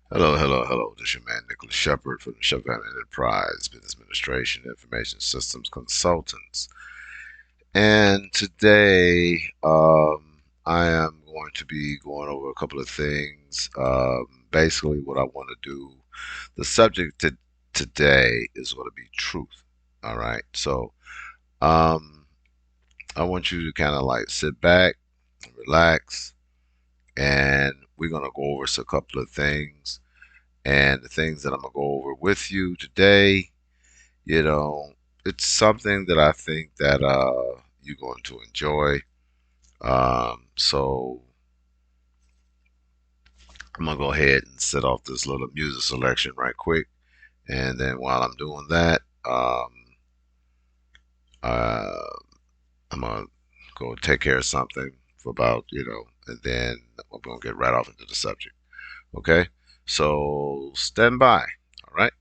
Hello, hello, hello. This is your man, Nicholas Shepherd from the Shepherd Enterprise Business Administration Information Systems Consultants. And today, I am going to be going over a couple of things. Basically, what I want to do, the subject today is going to be truth. All right. So, um, I want you to kind of like sit back, relax, and we're going to go over a couple of things. And the things that I'm gonna go over with you today, you know, it's something that I think that you're going to enjoy. So I'm gonna go ahead and set off this little music selection right quick, and then while I'm doing that, uh, I'm gonna go take care of something for about and then I'm gonna get right off into the subject. Okay, so stand by. All right.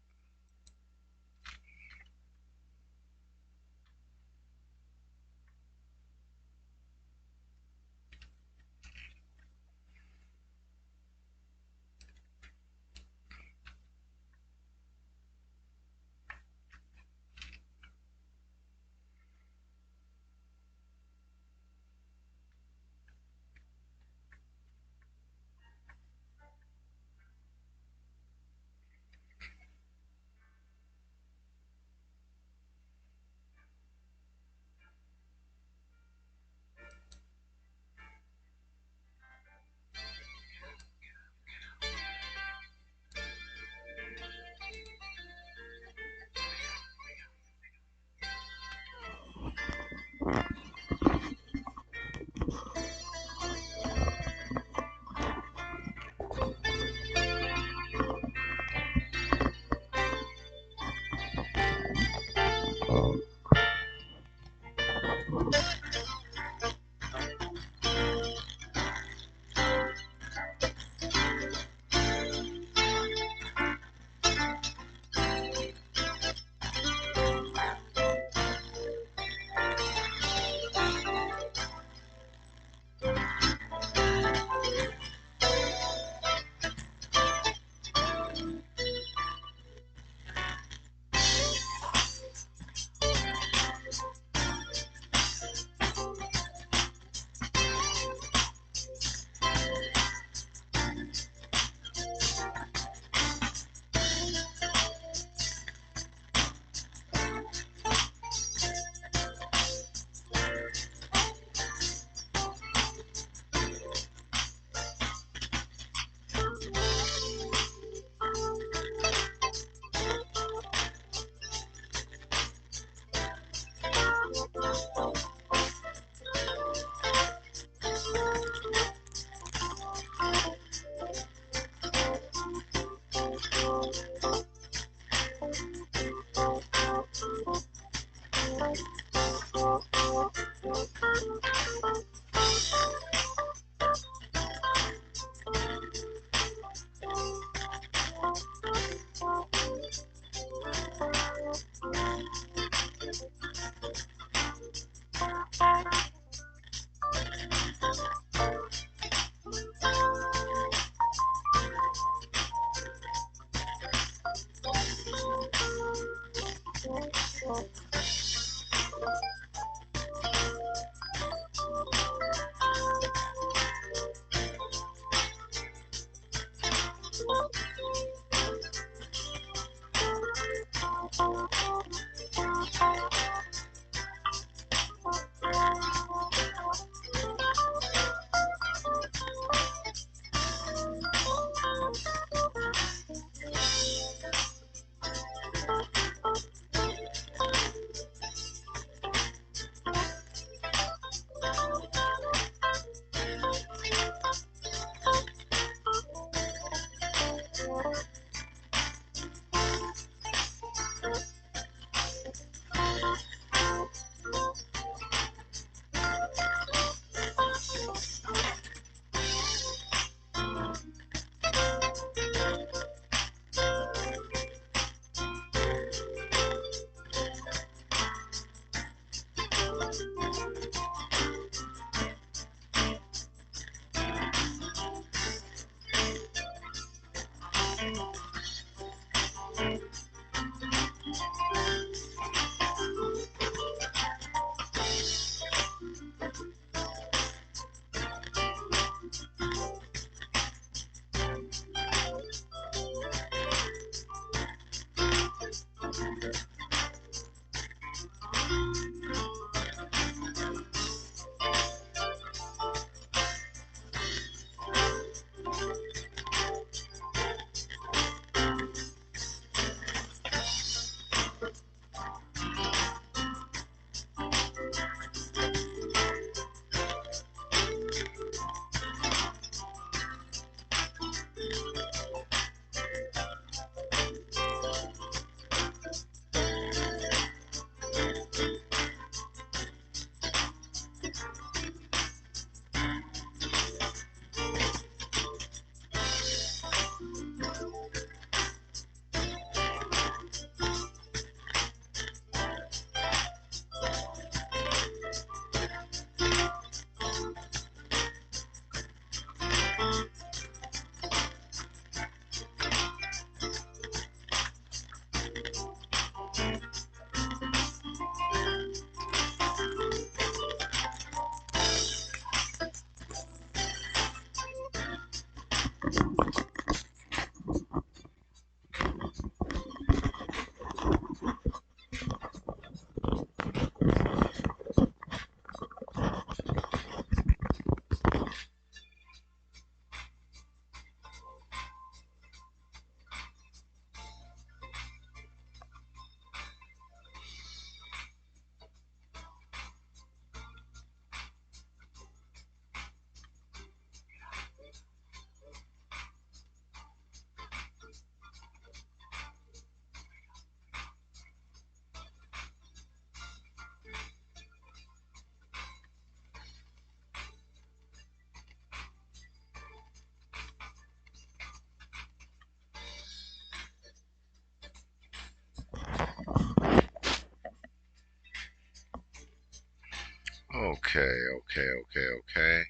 Okay.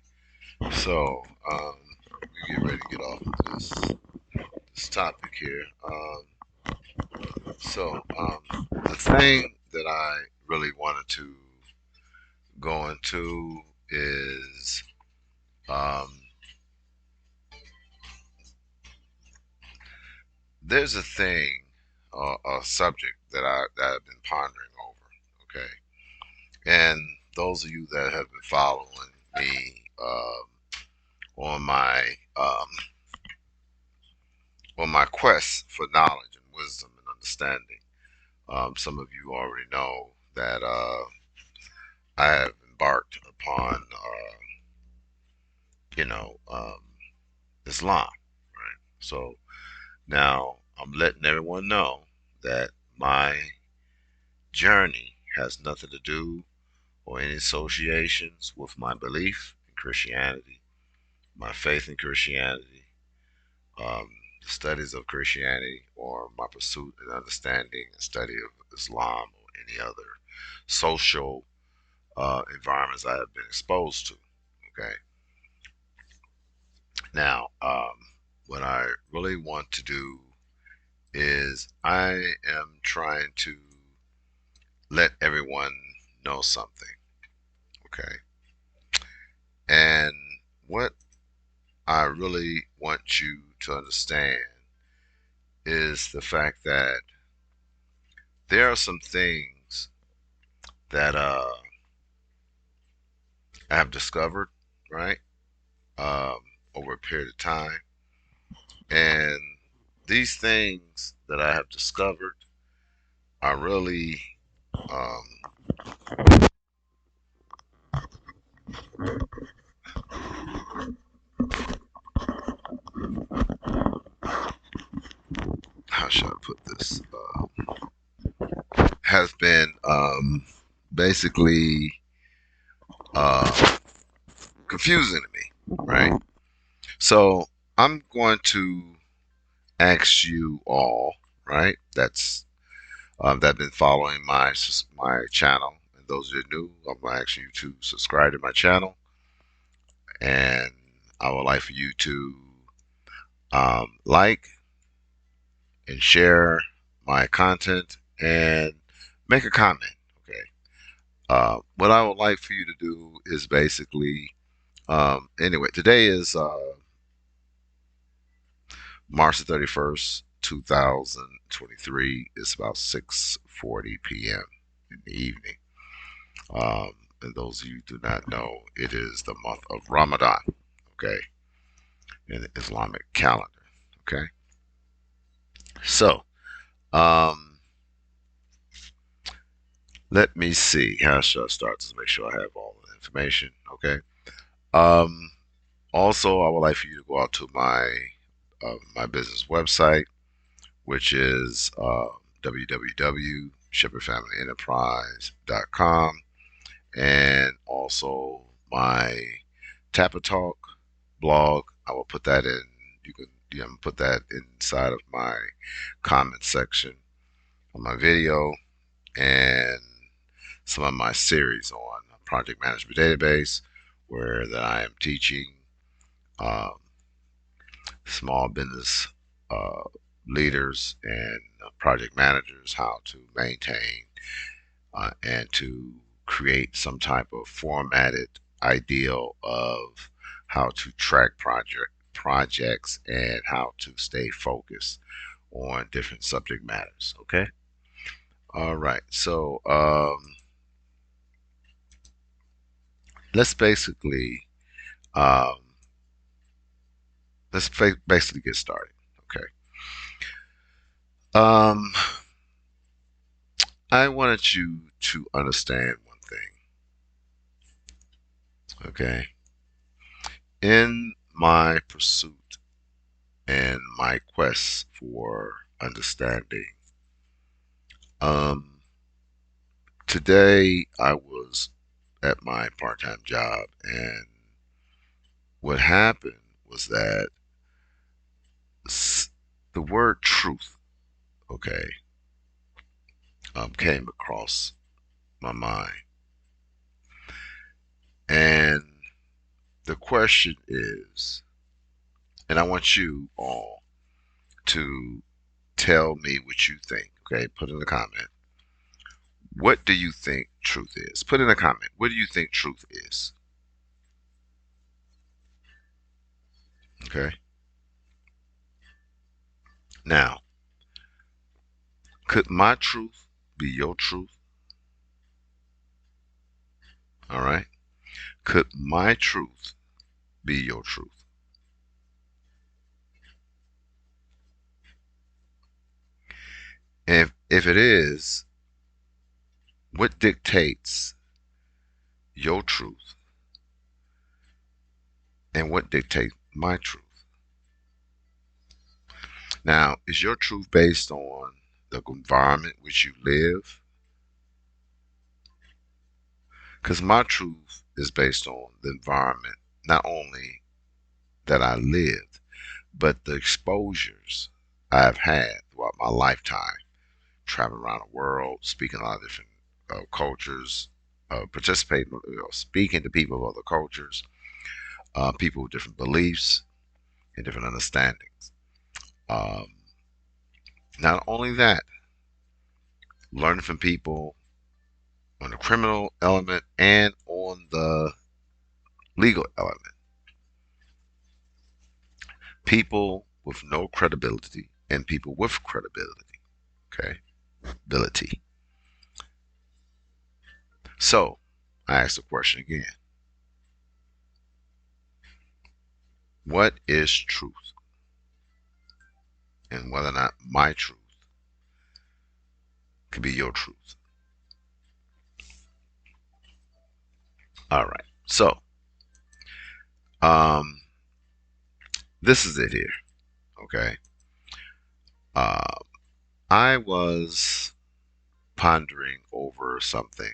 So, we get ready to get off of this topic here. The thing that I really wanted to go into is um, there's a thing, a subject that I've been pondering over. Okay, and those of you that have been following me on my quest for knowledge and wisdom and understanding, some of you already know that I have embarked upon you know um, Islam, right? So now I'm letting everyone know that my journey has nothing to do or any associations with my belief in Christianity, my faith in Christianity, um, the studies of Christianity, or my pursuit and understanding and study of Islam or any other social environments I have been exposed to. Okay. Now, what I really want to do is I am trying to let everyone know something. Okay. And what I really want you to understand is the fact that there are some things that I have discovered, right, um, over a period of time. And these things that I have discovered are really, how should I put this, has been basically uh, confusing to me, right? So I'm going to ask you all, right? That have been following my channel, and those that are new, I'm gonna ask you to subscribe to my channel, and I would like for you to like and share my content and make a comment. Okay. What I would like for you to do is basically, anyway, today is March the 31st, 2023. It's about 6:40 p.m. in the evening. And those of you who do not know, it is the month of Ramadan, okay, in the Islamic calendar, okay. So, um, let me see. How should I start to make sure I have all the information, okay. Um, Also, I would like for you to go out to my business website, which is www.shepherdfamilyenterprise.com, and also my Tapper Talk blog. I will put that in. You can put that inside of my comment section on my video, and some of my series on project management database, where that I am teaching um, small business uh, leaders and project managers how to maintain and to create some type of formatted ideal of how to track projects and how to stay focused on different subject matters. Okay. All right. So let's basically um, basically get started. Okay. Um, I wanted you to understand one thing. Okay. In my pursuit and my quest for understanding, um, today I was at my part-time job, and what happened was that the word truth, okay, came across my mind. And the question is, and I want you all to tell me what you think. Okay, put in the comment. What do you think truth is? Put in a comment. What do you think truth is? Okay. Now, could my truth be your truth? All right. Could my truth be your truth? And if it is, what dictates your truth and what dictates my truth? Now, is your truth based on the environment which you live? Because my truth is based on the environment, not only that I lived, but the exposures I've had throughout my lifetime, traveling around the world, speaking a lot of different cultures, participating, speaking to people of other cultures, people with different beliefs and different understandings. Um, Not only that, learning from people on the criminal element and on the legal element. People with no credibility and people with credibility. Okay, ability. So I ask the question again: what is truth, and whether or not my truth can be your truth? All right. So um, this is it here. Okay. Uh, I was pondering over something,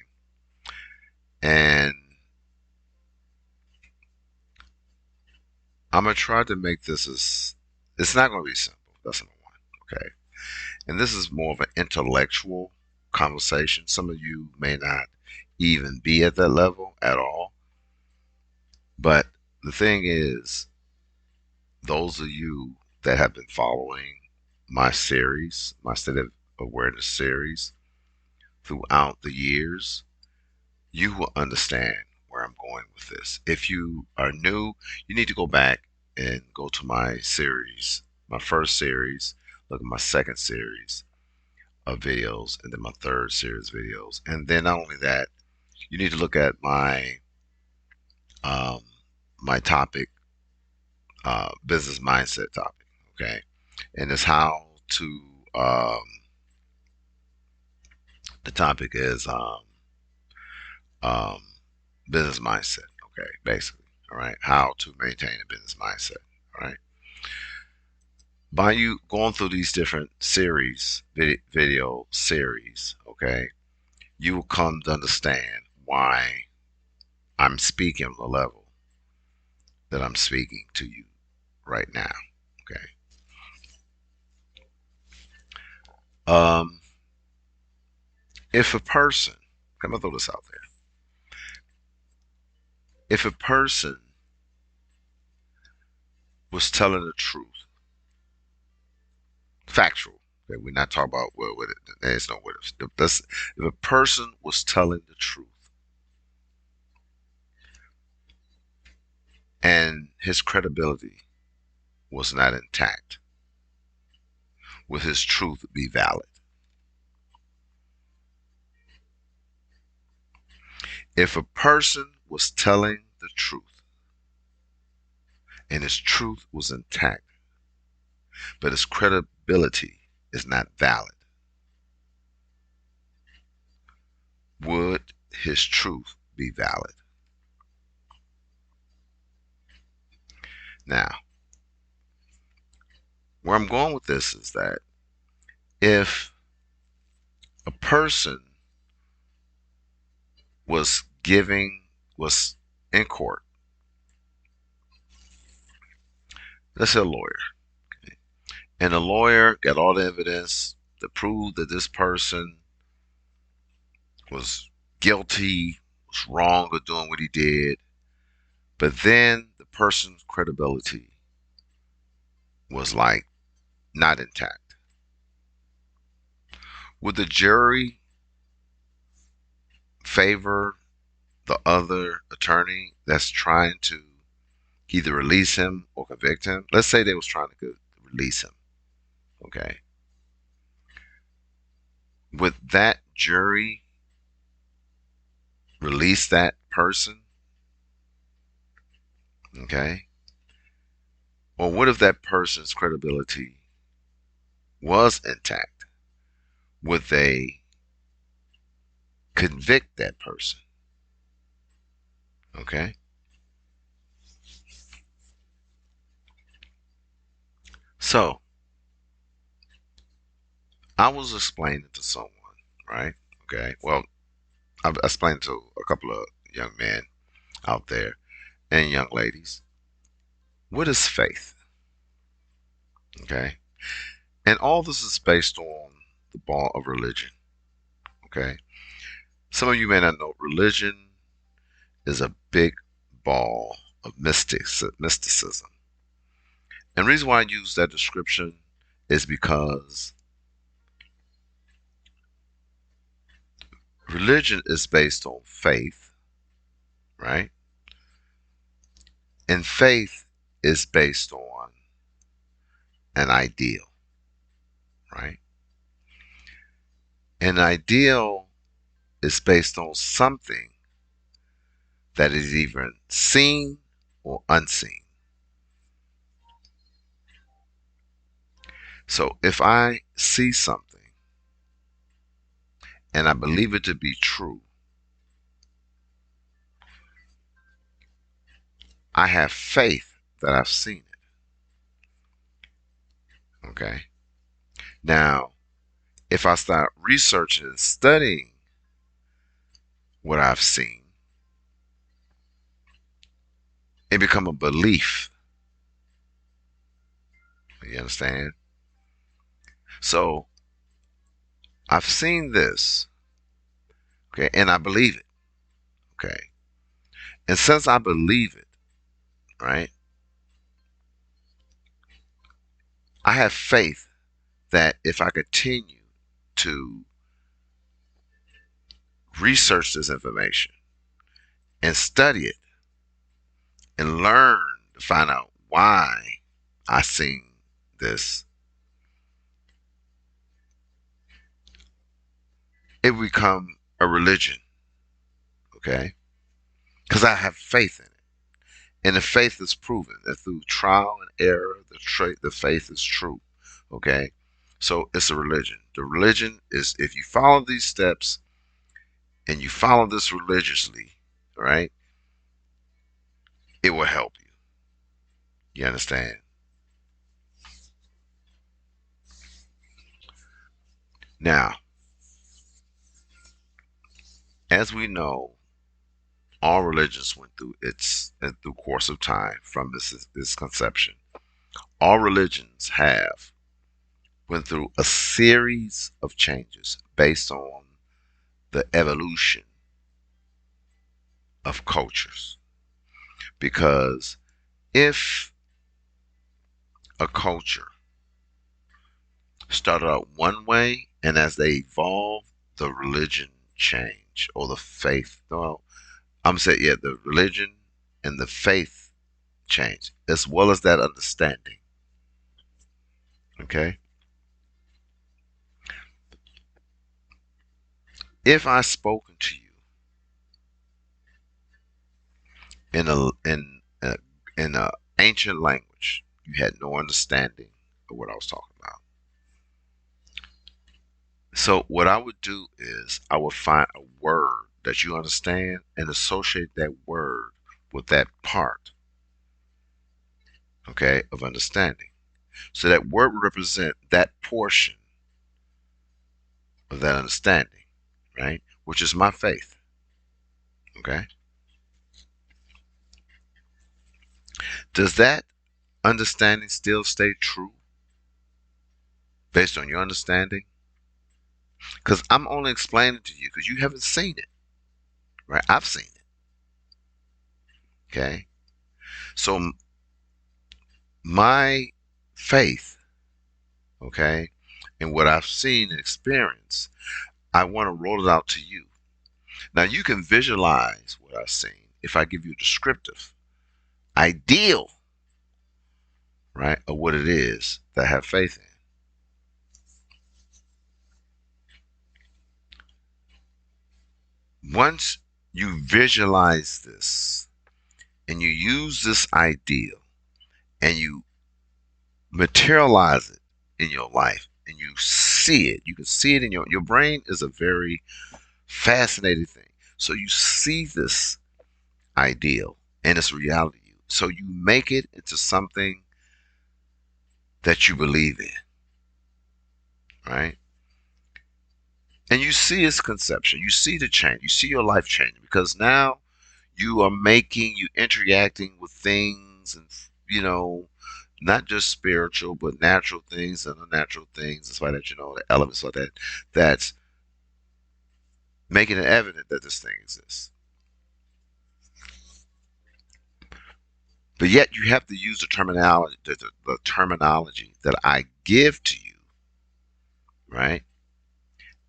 and I'm gonna try to make this as, it's not gonna be simple. That's number one. Okay. And this is more of an intellectual conversation. Some of you may not even be at that level at all. But the thing is, those of you that have been following my series, my state of awareness series throughout the years, you will understand where I'm going with this. If you are new, you need to go back and go to my series, my first series, look at my second series of videos, and then my third series of videos. And then not only that, you need to look at um, my topic, business mindset topic. Okay, and it's how to. The topic is um, business mindset. Okay, basically, all right, how to maintain a business mindset. All right, by you going through these different series, video series. Okay, you will come to understand why I'm speaking on the level that I'm speaking to you right now. Okay. Um, if a person, I'm gonna throw this out there. If a person was telling the truth, factual, okay, we're not talking about what it. There's no what if. If a person was telling the truth and his credibility was not intact, would his truth be valid? If a person was telling the truth and his truth was intact, but his credibility is not valid, would his truth be valid? Now, where I'm going with this is that if a person was in court, let's say a lawyer, and the lawyer got all the evidence to prove that this person was guilty, was wrong of doing what he did, But then the person's credibility was like not intact. Would the jury favor the other attorney that's trying to either release him or convict him? Let's say they was trying to release him. Okay. Would that jury release that person? Okay. Or what if that person's credibility was intact? Would they convict that person? Okay. So I was explaining to someone, right? Okay. Well, I've explained to a couple of young men out there and young ladies. What is faith? Okay. And all this is based on the ball of religion. Okay. Some of you may not know religion is a big ball of mysticism. And the reason why I use that description is because religion is based on faith, right? And faith is based on an ideal, right? An ideal is based on something that is even seen or unseen. So if I see something and I believe it to be true, I have faith that I've seen it. Okay. Now, if I start researching and studying what I've seen, it become a belief. You understand? So I've seen this, okay, and I believe it, okay. And since I believe it, right, I have faith that if I continue to research this information and study it and learn to find out why I seen this, it will become a religion, okay? Because I have faith in it. And the faith is proven that through trial and error, the faith is true, okay? So it's a religion. The religion is if you follow these steps and you follow this religiously, right, it will help you. You understand? Now, as we know, all religions went through through course of time from this conception. All religions have went through a series of changes based on the evolution of cultures. Because if a culture started out one way and as they evolve, the religion change or the faith, no, I'm saying, yeah, the religion and the faith change as well as that understanding. Okay. If I spoken to you in a ancient language, you had no understanding of what I was talking about. So what I would do is I would find a word that you understand and associate that word with that part, okay, of understanding. So that word would represent that portion of that understanding, right? Which is my faith. Okay. Does that understanding still stay true based on your understanding? Because I'm only explaining to you because you haven't seen it, right? I've seen it. Okay. So my faith, okay, and what I've seen and experienced, I want to roll it out to you. Now you can visualize what I've seen if I give you a descriptive, ideal, right, of what it is that I have faith in. Once you visualize this and you use this ideal and you materialize it in your life and you see it, you can see it in your brain is a very fascinating thing. So you see this ideal and it's reality to you. So you make it into something that you believe in, right? And you see its conception, you see the change, you see your life changing because now you interacting with things and, you know, not just spiritual, but natural things and unnatural things. That's why that, the elements like that, that's making it evident that this thing exists. But yet you have to use the terminology that I give to you, right,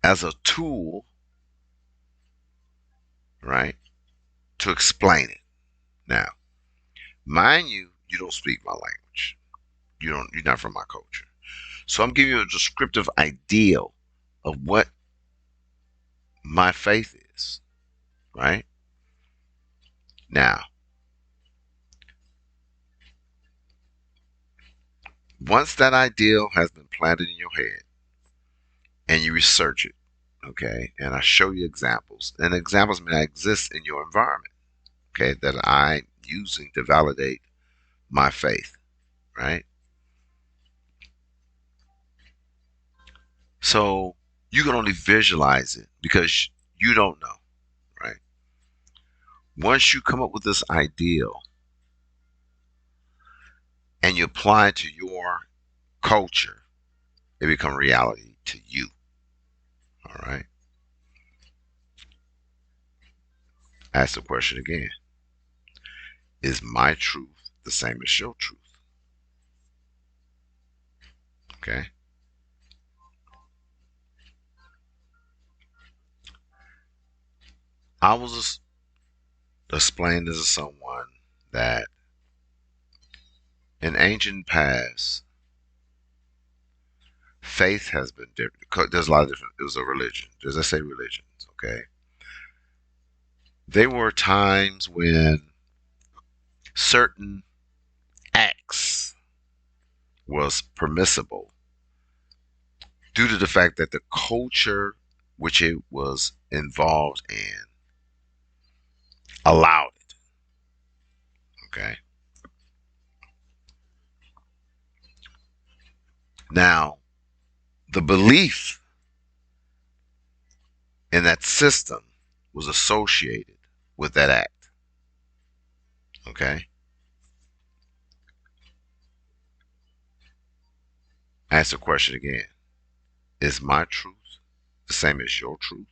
as a tool, right, to explain it. Now, mind you, you don't speak my language. You're not from my culture. So I'm giving you a descriptive ideal of what my faith is, right? Now, once that ideal has been planted in your head and you research it, okay, and I show you examples, and examples may not exist in your environment, okay, that I'm using to validate my faith, right? So you can only visualize it because you don't know, right? Once you come up with this ideal and you apply it to your culture, it becomes reality to you, all right? Ask the question again. Is my truth the same as your truth? Okay? I was just explaining this to someone that in ancient past, faith has been different. There's a lot of different, it was a religion. As I say religions, okay? There were times when certain acts was permissible due to the fact that the culture which it was involved in allowed it. Okay. Now, the belief in that system was associated with that act. Okay. Ask the question again. Is my truth the same as your truth?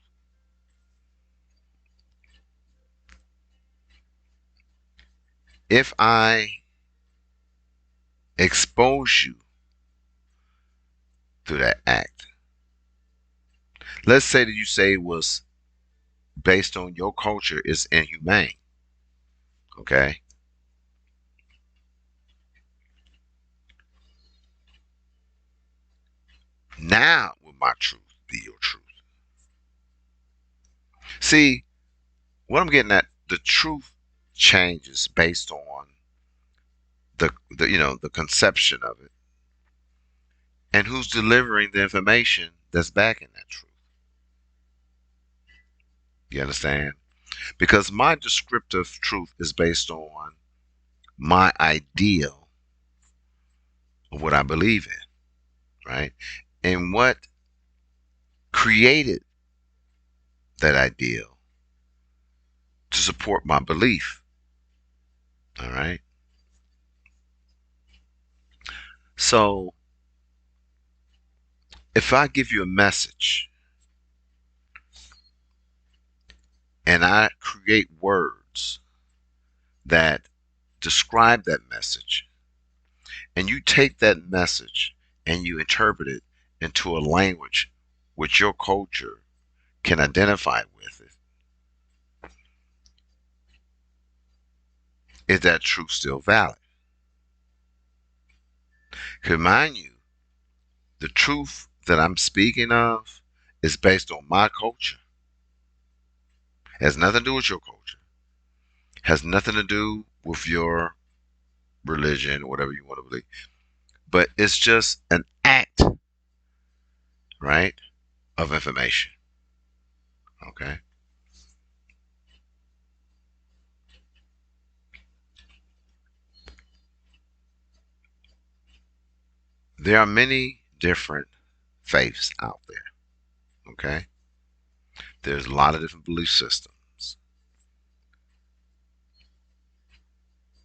If I expose you to that act, let's say that you say it was based on your culture is inhumane. Okay. Now will my truth be your truth? See, what I'm getting at, the truth changes based on the conception of it and who's delivering the information that's backing that truth. You understand? Because my descriptive truth is based on my ideal of what I believe in, right? And what created that ideal to support my belief. All right. So if I give you a message and I create words that describe that message, and you take that message and you interpret it into a language which your culture can identify with it, is that truth still valid? Because mind you, the truth that I'm speaking of is based on my culture. It has nothing to do with your culture. It has nothing to do with your religion, whatever you want to believe. But it's just an act, right, of information. Okay. There are many different faiths out there. Okay. There's a lot of different belief systems.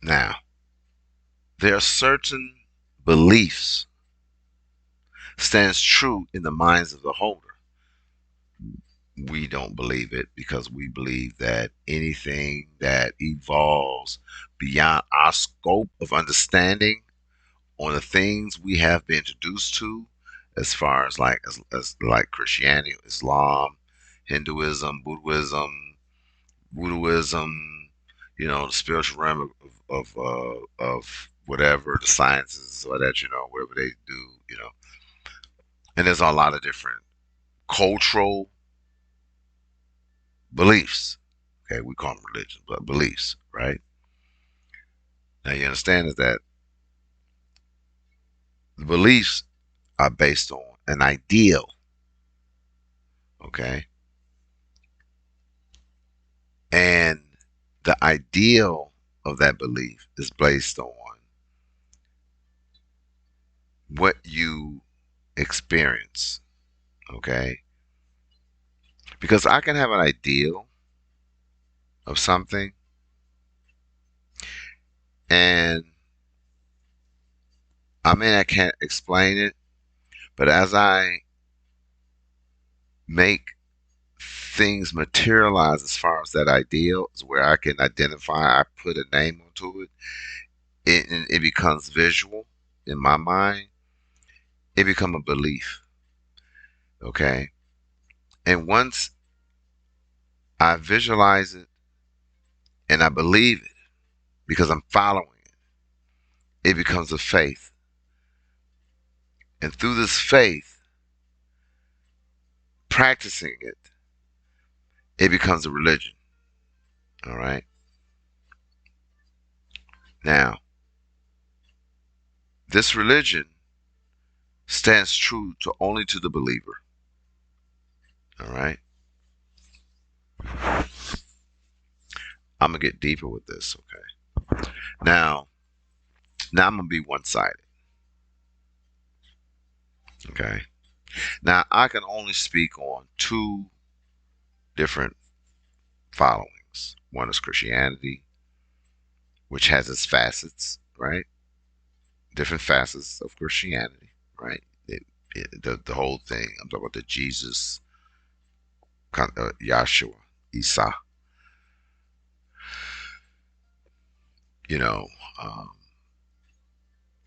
Now, there are certain beliefs stands true in the minds of the holder. We don't believe it because we believe that anything that evolves beyond our scope of understanding on the things we have been introduced to, as far as as like Christianity, Islam, Hinduism, Buddhism, the spiritual realm of whatever the sciences or that whatever they do, and there's a lot of different cultural beliefs. Okay, we call them religions, but beliefs, right? Now you understand is that the beliefs are based on an ideal, okay? And the ideal of that belief is based on what you experience, okay? Because I can have an ideal of something, and I can't explain it, but as I make things materialize as far as that ideal is where I can identify, I put a name onto it, it becomes visual in my mind, it becomes a belief, okay? And once I visualize it and I believe it because I'm following it, it becomes a faith. And through this faith, practicing it, it becomes a religion, all right? Now, this religion stands true to only to the believer, all right? I'm gonna get deeper with this, okay? Now I'm gonna be one-sided, okay? Now I can only speak on two different followings. One is Christianity, which has its facets, right? Different facets of Christianity, right? The whole thing. I'm talking about the Jesus, Yahshua, Isa, you know, um,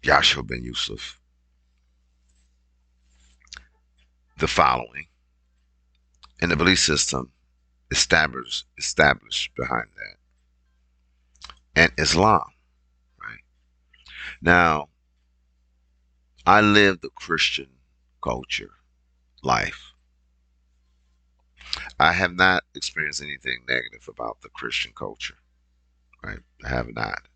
Yahshua ben Yusuf, the following, and the belief system established behind that, and Islam, right? Now, I live the Christian culture life. I have not experienced anything negative about the Christian culture, right? I have not.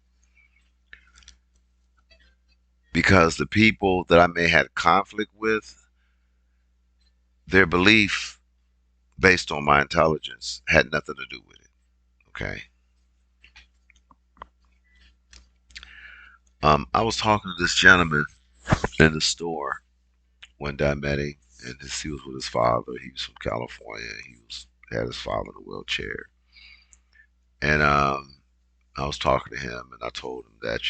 Because the people that I may have conflict with, their belief based on my intelligence had nothing to do with it. Okay. I was talking to this gentleman in the store one day. I met him, and he was with his father. He was from California. Had his father in a wheelchair, and I was talking to him, and I told him that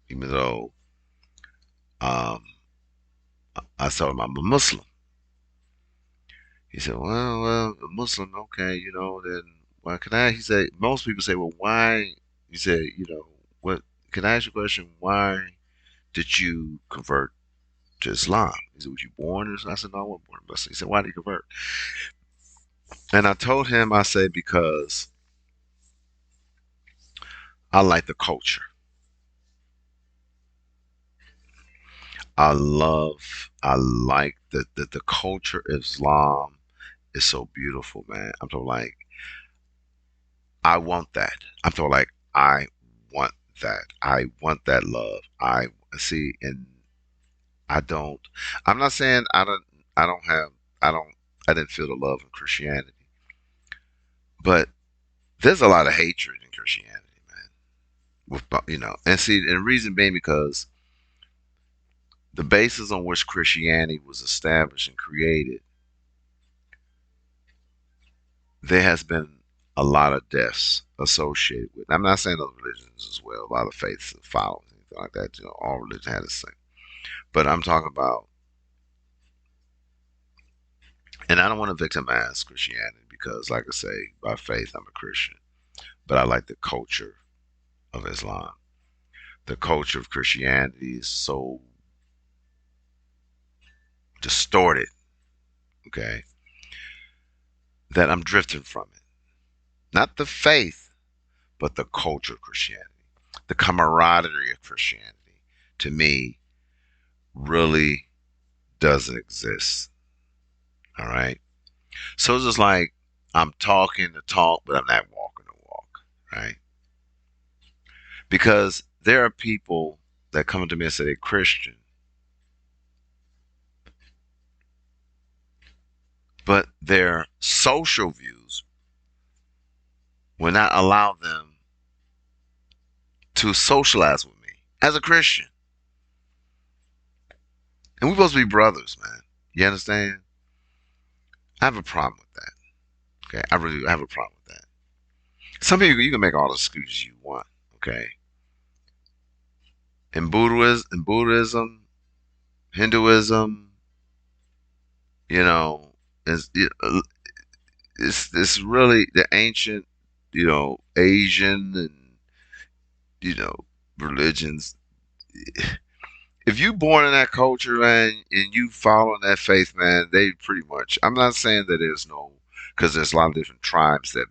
even though um, I told him I'm a Muslim. He said, "Well, a Muslim, okay, then well, can I? He said, most people say, well, why? He said, what? Can I ask you a question? Why did you convert to Islam? He said, was you born? I said, no, I wasn't born Muslim. He said, why did you convert? And I told him, I said, because I like the culture. I like the culture of Islam is so beautiful, man. I'm talking like, I want that. I'm talking like, I want that. I want that love. I see, and I don't, I'm not saying I don't have, I don't, I didn't feel the love in Christianity, but there's a lot of hatred in Christianity, man. And see, and the reason being because the basis on which Christianity was established and created, there has been a lot of deaths associated with. I'm not saying other religions as well, a lot of faiths and followers, anything like that. All religion had the same. But I'm talking about, and I don't want to victimize Christianity because, like I say, by faith I'm a Christian, but I like the culture of Islam. The culture of Christianity is so distorted, okay, that I'm drifting from it. Not the faith, but the culture of Christianity, the camaraderie of Christianity, to me, really doesn't exist. All right. So it's just like I'm talking the talk, but I'm not walking the walk. Right. Because there are people that come to me and say they're Christian, but their social views will not allow them to socialize with me as a Christian. And we're supposed to be brothers, man. You understand? I have a problem with that. Okay. I really do. I have a problem with that. Some people, you can make all the excuses you want. Okay. In Buddhism, Hinduism, you know, is it's really the ancient, Asian and religions. If you born in that culture, man, and you follow in that faith, man, they pretty much. I'm not saying that there's no, because there's a lot of different tribes that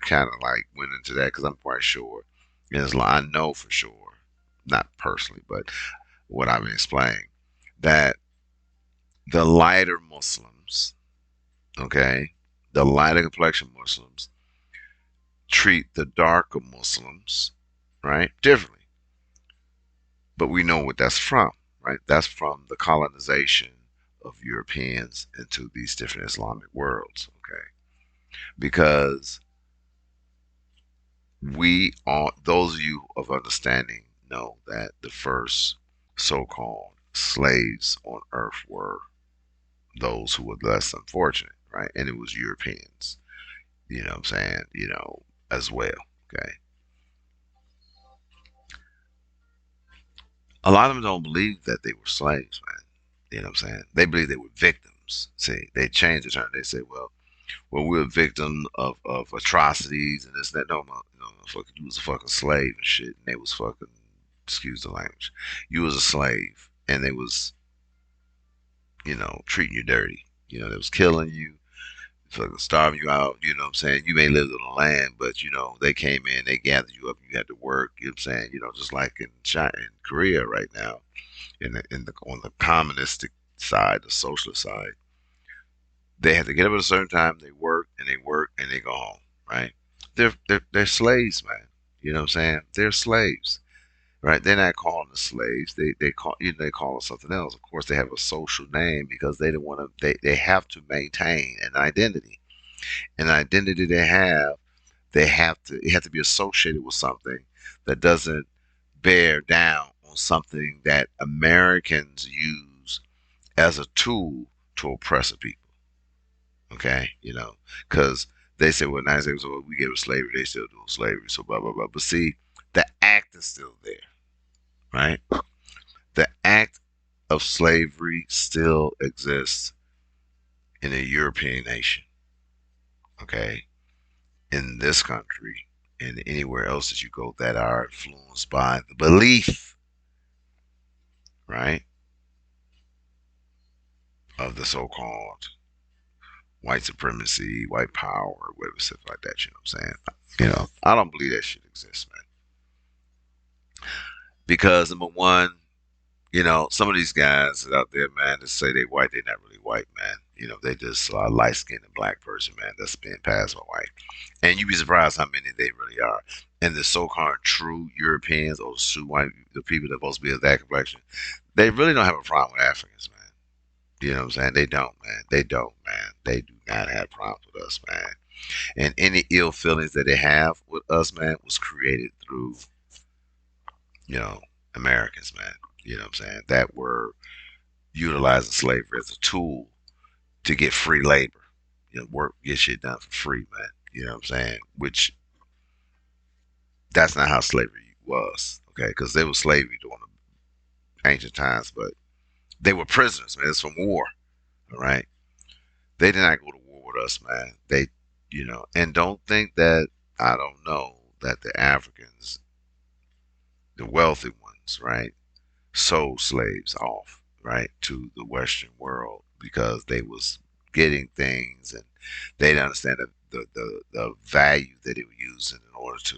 kind of like went into that. Because I'm quite sure, and I know for sure, not personally, but what I've been explaining, that the lighter Muslims, okay, the lighter complexion Muslims treat the darker Muslims, right, differently. But we know what that's from, right? That's from the colonization of Europeans into these different Islamic worlds, okay? Because we are, those of you of understanding know that the first so-called slaves on earth were those who were less unfortunate, right? And it was Europeans, what I'm saying, as well, okay? A lot of them don't believe that they were slaves, man. You know what I'm saying? They believe they were victims. See, they changed the term. They say, well, we're a victim of atrocities and this and that. No, no, no, fuck, you was a fucking slave and shit, and they was fucking, excuse the language, you was a slave, and they was, treating you dirty. They was killing you, fucking starving you out. You know what I'm saying? You may live on the land, but they came in, they gathered you up, you had to work. You know what I'm saying? Just like in China, in Korea right now, in the on the communistic side, the socialist side, they have to get up at a certain time. They work and they work and they go home. Right? They're slaves, man. You know what I'm saying? They're slaves. Right? They're not calling us slaves. They call us something else. Of course, they have a social name because they don't want to. They have to maintain an identity. An identity they have to. It has to be associated with something that doesn't bear down on something that Americans use as a tool to oppress a people. Okay, because they say, well, now say, so we gave us slavery, they still do slavery, so blah blah blah. But see, the act is still there, right? The act of slavery still exists in a European nation. Okay, in this country and anywhere else that you go that are influenced by the belief, right, of the so-called white supremacy, white power, whatever stuff like that. You know what I'm saying? I don't believe that shit exists, man. Because number one, some of these guys out there, man, that say they white, they not really white, man. They just a light skinned and black person, man, that's being passed for white. And you'd be surprised how many they really are. And the so-called true Europeans or true white, the people that are supposed to be of that complexion, they really don't have a problem with Africans, man. You know what I'm saying? They don't, man. They don't, man. They do not have problems with us, man. And any ill feelings that they have with us, man, was created through, you know, Americans, man. You know what I'm saying? That were utilizing slavery as a tool to get free labor. Work, get shit done for free, man. You know what I'm saying? Which that's not how slavery was, okay? Because they were slavery during the ancient times, but they were prisoners, man. It's from war, all right? They did not go to war with us, man. And don't think that I don't know that the Africans, the wealthy ones, right, sold slaves off, right, to the Western world because they was getting things and they didn't understand the value that they were using in order to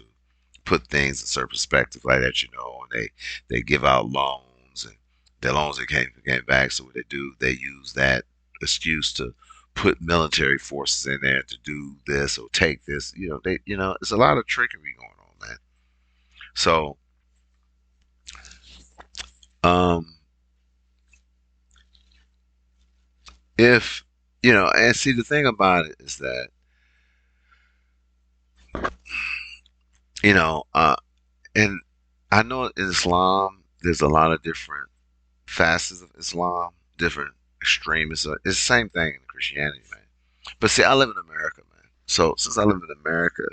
put things in certain perspective like that, and they give out loans and the loans they came back. So what they do, they use that excuse to put military forces in there to do this or take this. It's a lot of trickery going on, man. So, um, if and see the thing about it is that you know, and I know in Islam there's a lot of different facets of Islam, different extremists. It's the same thing in Christianity, man. But see, I live in America, man. So since I live in America,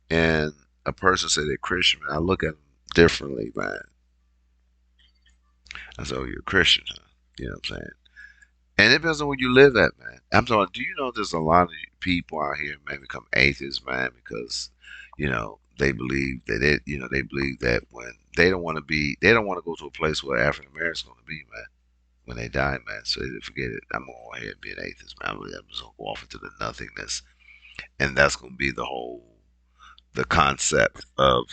and a person say they're Christian, man, I look at them differently, man. I say, "Oh, you're a Christian, huh?" You know what I'm saying? And it depends on where you live at, man. I'm talking. Do you know there's a lot of people out here, man, become atheists, man, because they believe that they believe that when they don't want to go to a place where African Americans going to be, man, when they die, man. So they forget it. I'm gonna go ahead and be an atheist, man. I'm just gonna go off into the nothingness, and that's gonna be the concept of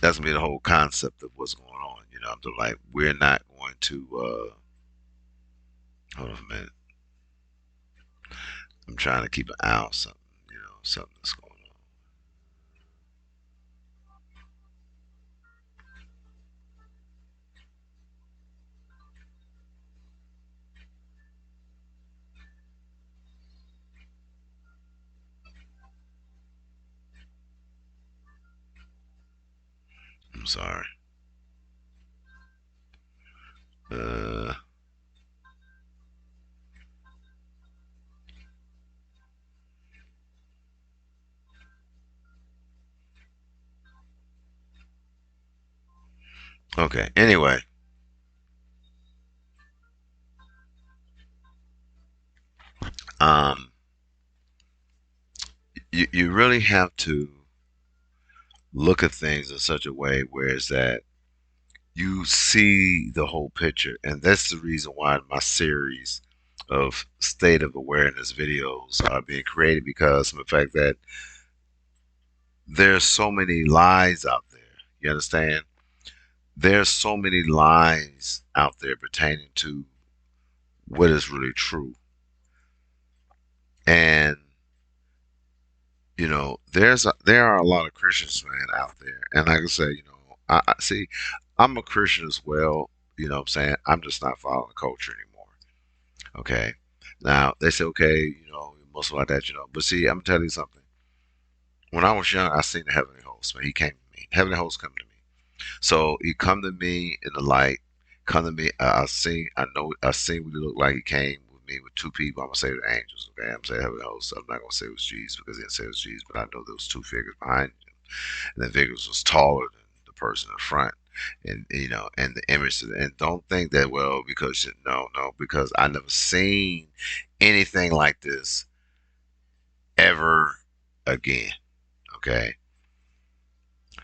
that's gonna be the whole concept of what's going on. I'm just like we're not going to. Hold on a minute. I'm trying to keep an eye on something. Something that's going on. I'm sorry. Uh, okay. Anyway, um, you really have to look at things in such a way where it's that you see the whole picture. And that's the reason why my series of state of awareness videos are being created because of the fact that there's so many lies out there. You understand? There's so many lies out there pertaining to what is really true. And there are a lot of Christians, man, out there. And like I say, I see I'm a Christian as well. You know what I'm saying? I'm just not following the culture anymore. Okay. Now they say, okay, Muslim like that, But see, I'm telling you something. When I was young, I seen the heavenly host, man. He came to me. Heavenly host come to me. So he come to me in the light, come to me. I seen what he looked like. He came with me with two people. I'm gonna say the angels. Okay, I'm saying heavenly host. I'm not gonna say it was Jesus because he didn't say it was Jesus, but I know there was two figures behind him, and the figures was taller than the person in front. And and the image, and don't think that well because no, no, because I never seen anything like this ever again. Okay.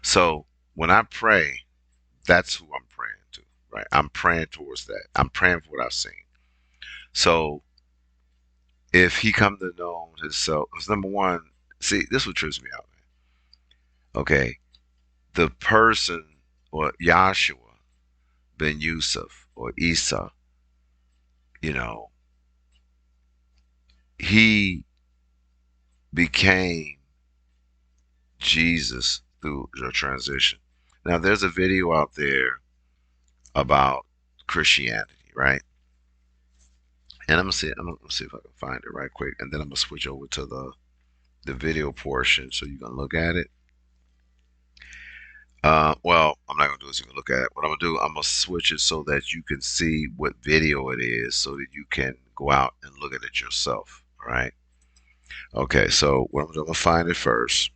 So when I pray, that's who I'm praying to, right? I'm praying towards that. I'm praying for what I've seen. So if he come to know himself, because number one, see, this what trips me out, man. Okay. The person or Yahshua ben Yusuf or Isa, you know, he became Jesus through the transition. Now, there's a video out there about Christianity, right? And I'm gonna see if I can find it right quick, and then I'm gonna switch over to the video portion so you can look at it. Well, I'm not gonna do this. You can look at it. What I'm gonna do, I'm gonna switch it so that you can see what video it is, so that you can go out and look at it yourself. All right. Okay. So what I'm gonna find it first,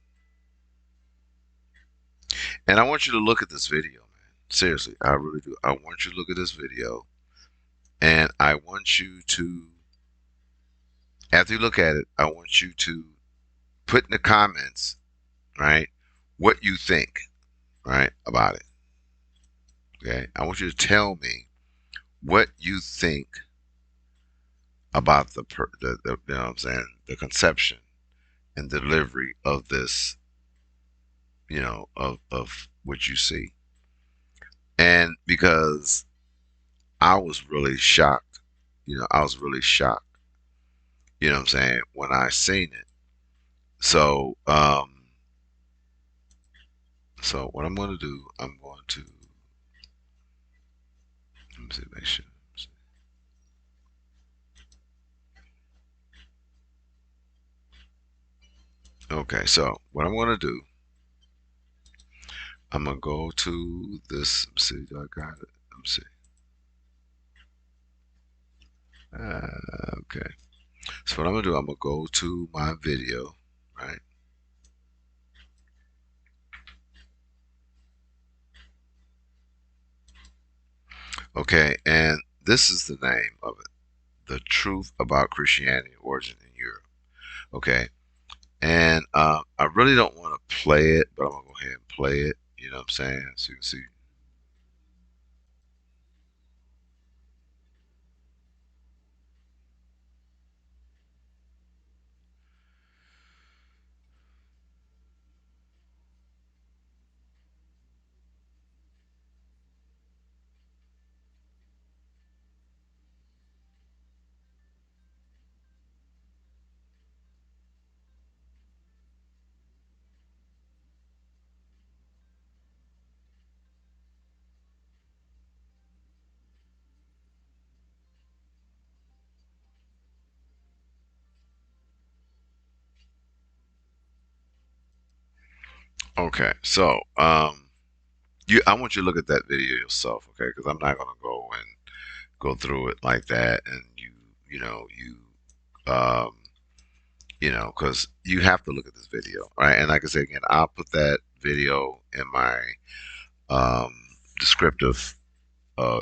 and I want you to look at this video, man. Seriously, I really do. I want you to look at this video, and I want you to, after you look at it, I want you to put in the comments, right, what you think, right, about it. Okay. I want you to tell me what you think about the you know what I'm saying, the conception and delivery of this, of what you see. And because I was really shocked, I was really shocked, you know what I'm saying, when I seen it. So, so what I'm going to do, I'm going to, let me see, make sure. Okay, so what I'm going to do, I'm going to go to this, let me see, do I got it? Let me see. Okay. So what I'm gonna do, I'm gonna go to my video, right? Okay, and this is the name of it: "The Truth About Christianity Origin in Europe." Okay, and I really don't want to play it, but I'm gonna go ahead and play it. You know what I'm saying? So you can see. Okay, so I want you to look at that video yourself, okay? Because I'm not gonna go and go through it like that, and um, because you have to look at this video, right? And like I said again, I'll put that video in my um, descriptive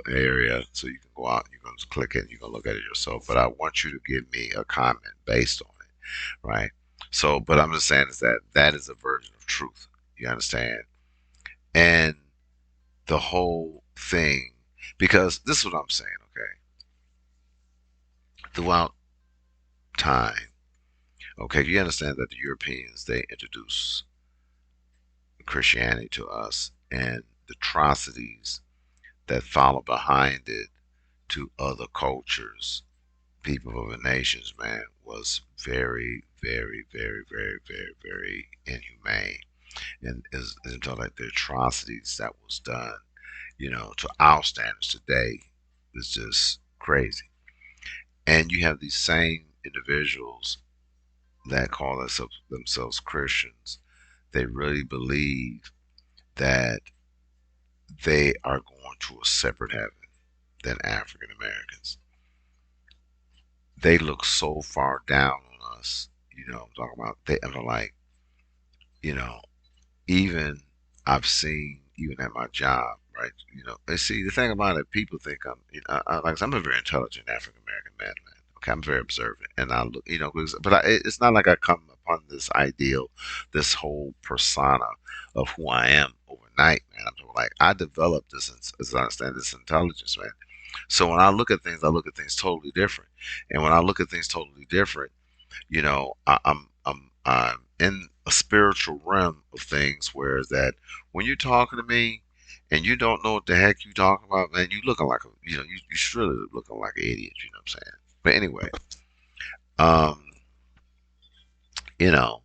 area, so you can go out, you can just click it, and you can look at it yourself. But I want you to give me a comment based on it, right? So, but I'm just saying is that that is a version of truth. You understand? And the whole thing, because this is what I'm saying. Okay, throughout time, okay, you understand that the Europeans, they introduced Christianity to us, and the atrocities that follow behind it to other cultures, people of the nations, man, was very, very, very, very, very, very inhumane. And is until like the atrocities that was done, to our standards today is just crazy. And you have these same individuals that call themselves Christians. They really believe that they are going to a separate heaven than African Americans. They look so far down on us. I'm talking about, they are like, you know, even I've seen, even at my job, right? And see, the thing about it, people think I'm, like, I'm a very intelligent African American man, man. Okay, I'm very observant, and I look, but it's not like I come upon this ideal, this whole persona of who I am overnight, man. I'm talking like I developed this, as I understand, this intelligence, man. So when I look at things totally different, and when I look at things totally different, I'm in a spiritual realm of things, whereas that when you're talking to me and you don't know what the heck you talking about, man, you looking like you should really looking like an idiot, you know what I'm saying? But anyway, um, you know,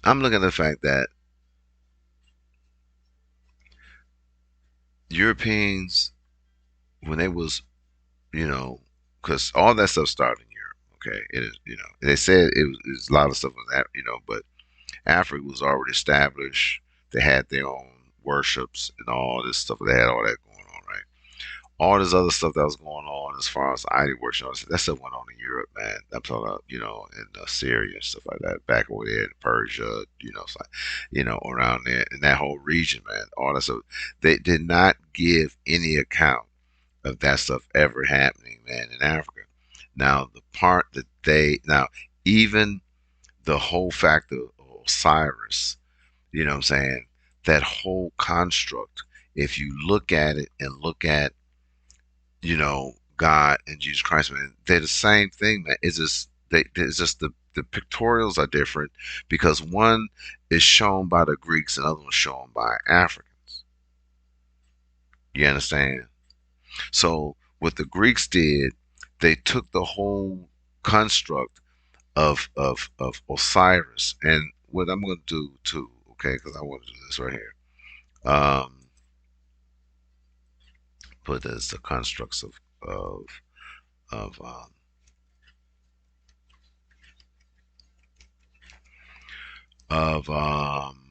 I'm looking at the fact that Europeans, when they was, you know, because all that stuff started in Europe. Okay, it is, they said it was a lot of stuff was that, but Africa was already established. They had their own worships and all this stuff. They had all that going on, right? All this other stuff that was going on as far as idol worship, that stuff went on in Europe, man. I'm talking about, in Syria and stuff like that, back over there in Persia, it's like, around there in that whole region, man. All that stuff. They did not give any account of that stuff ever happening, man, in Africa. Now, the part that even the whole fact of Osiris, you know what I'm saying? That whole construct, if you look at it and look at, God and Jesus Christ, man, they're the same thing, man. It's just the pictorials are different because one is shown by the Greeks and the other one is shown by Africans. You understand? So what the Greeks did, they took the whole construct of Osiris, and what I'm going to do too, okay, because I want to do this right here. Put as the constructs of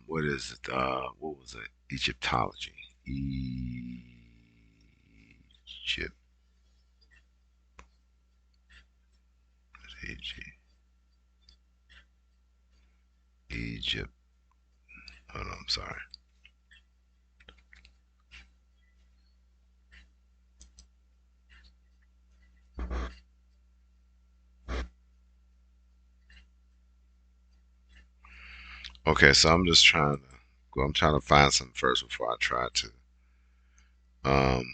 what is it? What was it? Egyptology. Egypt. Egypt. Egypt. Hold on, I'm sorry. Okay, so I'm just trying to go. I'm trying to find something first before I try to. Um.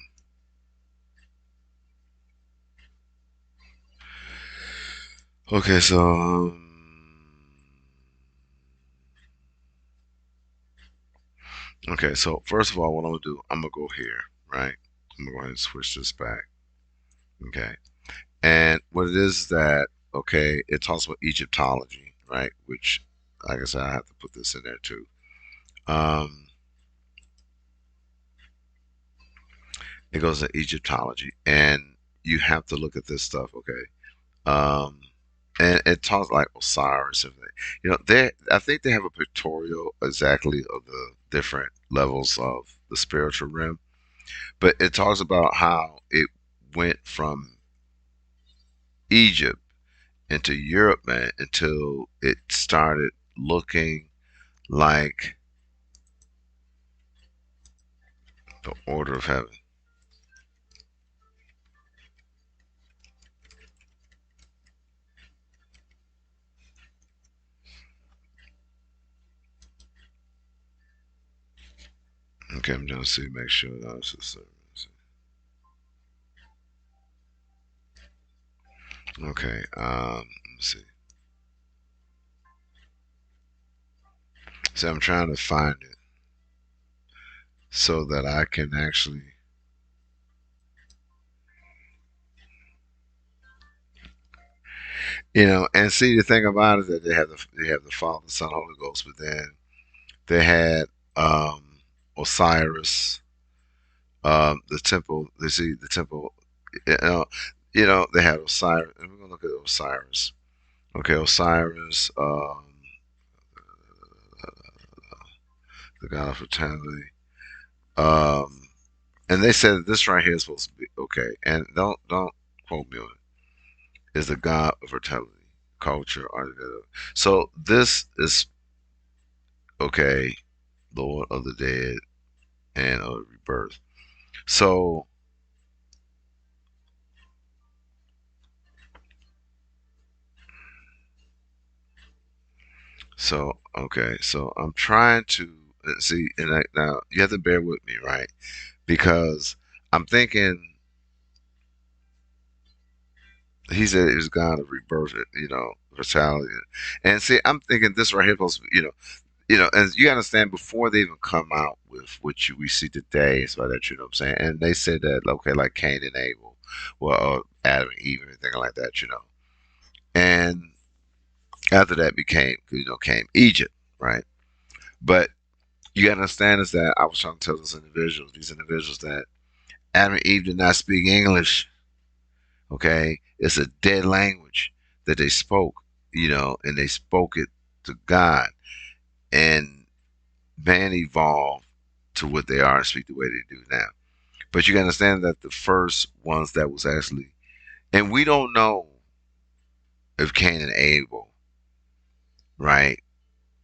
Okay, so okay, so first of all, what I'm gonna do, I'm gonna go here, right? I'm gonna go ahead and switch this back. Okay, and what it is that okay, it talks about Egyptology, right? Which, like I said, I have to put this in there too. Um, it goes to Egyptology, and you have to look at this stuff, okay? Um, and it talks like Osiris, and they, I think they have a pictorial exactly of the different levels of the spiritual realm, but it talks about how it went from Egypt into Europe, man, until it started looking like the order of heaven. Okay, I'm trying to see, make sure that's the service. Okay, let's see. So I'm trying to find it so that I can actually, and see the thing about it is that they have the Father, Son, Holy Ghost, but then they had Osiris, the temple. They see the temple, you know, they had Osiris, and we're gonna look at Osiris. Okay, Osiris, the god of fertility. Um, and they said this right here is supposed to be okay. And don't quote me on it. Is the god of fertility, culture, art. So this is okay, Lord of the dead and of rebirth. So So okay, so I'm trying to see, and now you have to bear with me, right? Because I'm thinking he said it was God of rebirth, vitality, and see, I'm thinking this right here supposed to be, and you understand before they even come out with what we see today, so that you know what I'm saying, and they said that okay, like Cain and Abel, well, Adam and Eve, and everything like that, and after that came Egypt, right? But you gotta understand is that I was trying to tell these individuals that Adam and Eve did not speak English. Okay, it's a dead language that they spoke, and they spoke it to God, and man evolved to what they are and speak the way they do now. But you can understand that the first ones that was actually, and we don't know if Cain and Abel, right,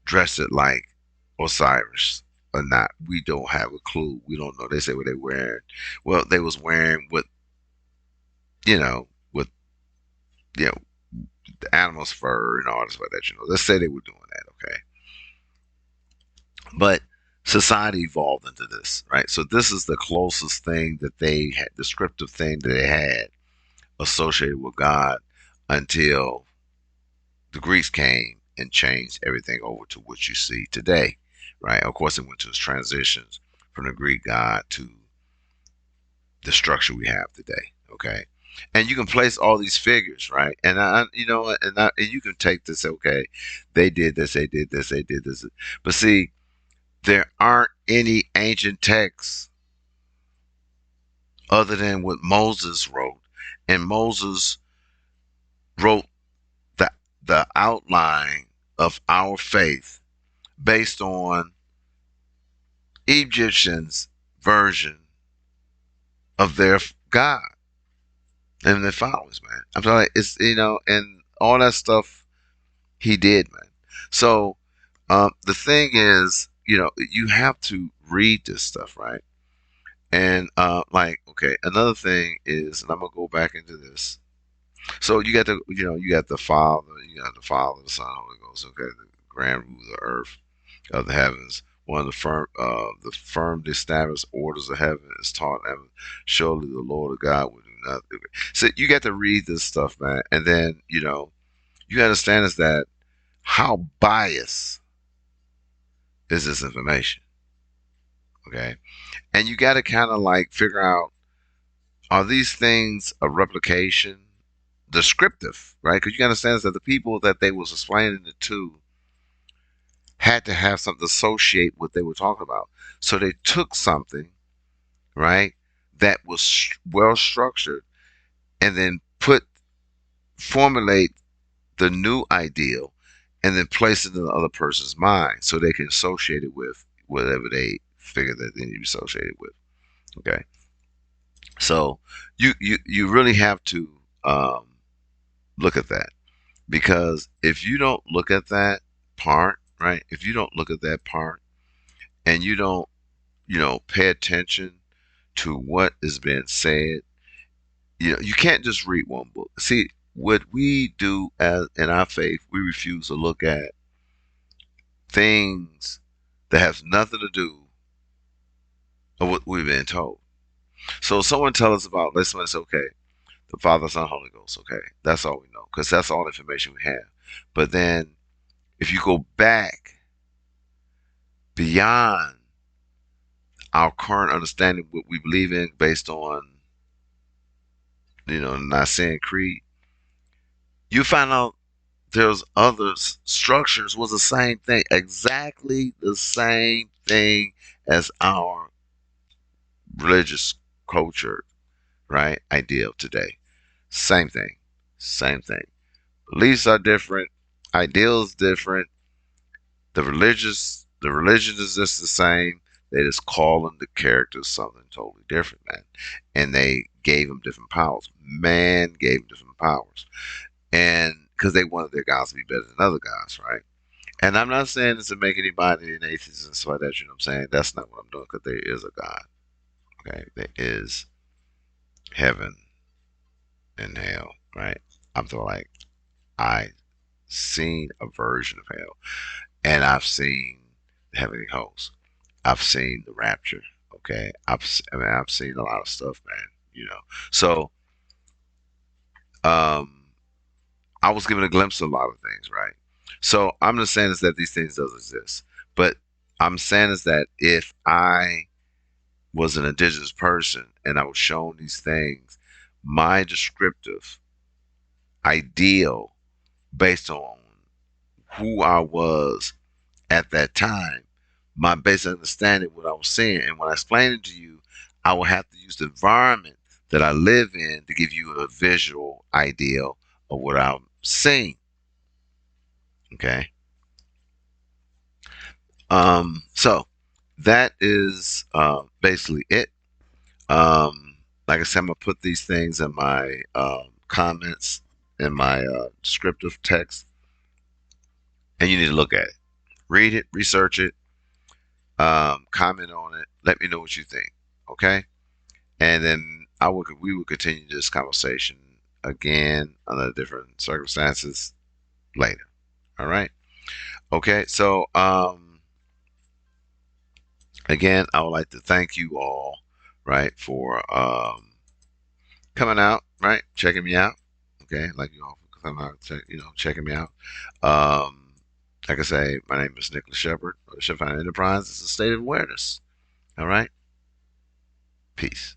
dressed it like Osiris or not. We don't have a clue. We don't know. They say what they wearing. Well, they was wearing with the animal's fur and all this like that. Let's say they were doing that, okay? But society evolved into this, right? So this is the closest thing that they had, descriptive thing that they had associated with God until the Greeks came and changed everything over to what you see today, right? Of course, it went to its transitions from the Greek God to the structure we have today, okay? And you can place all these figures, right? And and you can take this, okay? They did this, they did this, they did this, but see, there aren't any ancient texts other than what Moses wrote, and Moses wrote the outline of our faith based on Egyptians' version of their God and their followers, man. I'm sorry, it's and all that stuff he did, man. So the thing is, you have to read this stuff, right? And like, okay, another thing is, and I'm gonna go back into this. So you got the Father, the Son, Holy Ghost. Okay, the grand rule of the earth, of the heavens. One of the firm established orders of heaven is taught in heaven. Surely the Lord of God will do nothing. So you got to read this stuff, man, and then you understand is that how biased is this information, okay? And you got to kind of like figure out, are these things a replication, descriptive, right? Because you got to understand is that the people that they was explaining it to had to have something to associate what they were talking about. So they took something, right, that was well structured, and then formulate the new ideal, and then place it in the other person's mind so they can associate it with whatever they figure that they need to be associated with. Okay, so you really have to look at that, because if you don't look at that part, right? If you don't look at that part, and you don't pay attention to what is being said, you can't just read one book. See, what we do as in our faith, we refuse to look at things that has nothing to do with what we've been told. So someone tell us about, let's say, okay, the Father, Son, Holy Ghost, okay, that's all we know, because that's all the information we have. But then if you go back beyond our current understanding, what we believe in based on, the Nicene Creed, you find out there's other structures was the same thing, exactly the same thing as our religious culture, right? Idea of today. Same thing. Same thing. Beliefs are different, ideals different. The religion is just the same. They just call them the characters something totally different, man. And they gave them different powers. Man gave them different powers. And because they wanted their gods to be better than other gods, right? And I'm not saying this to make anybody an atheist and stuff like that, you know what I'm saying? That's not what I'm doing, because there is a God, okay? There is heaven and hell, right? I'm talking like I seen a version of hell. and I've seen the heavenly host. I've seen the rapture. Okay, I've seen a lot of stuff, man. So um, I was given a glimpse of a lot of things, right? So I'm not saying is that these things doesn't exist, but I'm saying is that if I was an indigenous person and I was shown these things, my descriptive ideal based on who I was at that time, my basic understanding of what I was seeing, and when I explain it to you, I will have to use the environment that I live in to give you a visual idea of what I'm seeing. Okay. So that is basically it. Like I said, I'm gonna put these things in my comments in my descriptive text, and you need to look at it, read it, research it, comment on it, let me know what you think. Okay, and then we will continue this conversation again under different circumstances later. All right. Okay. So again, I would like to thank you all, right, for coming out, right, checking me out. Okay, like you all for coming out, checking me out. Um, like I say, my name is Nicholas Shepherd of Shephard Enterprise. It's a state of awareness. All right, peace.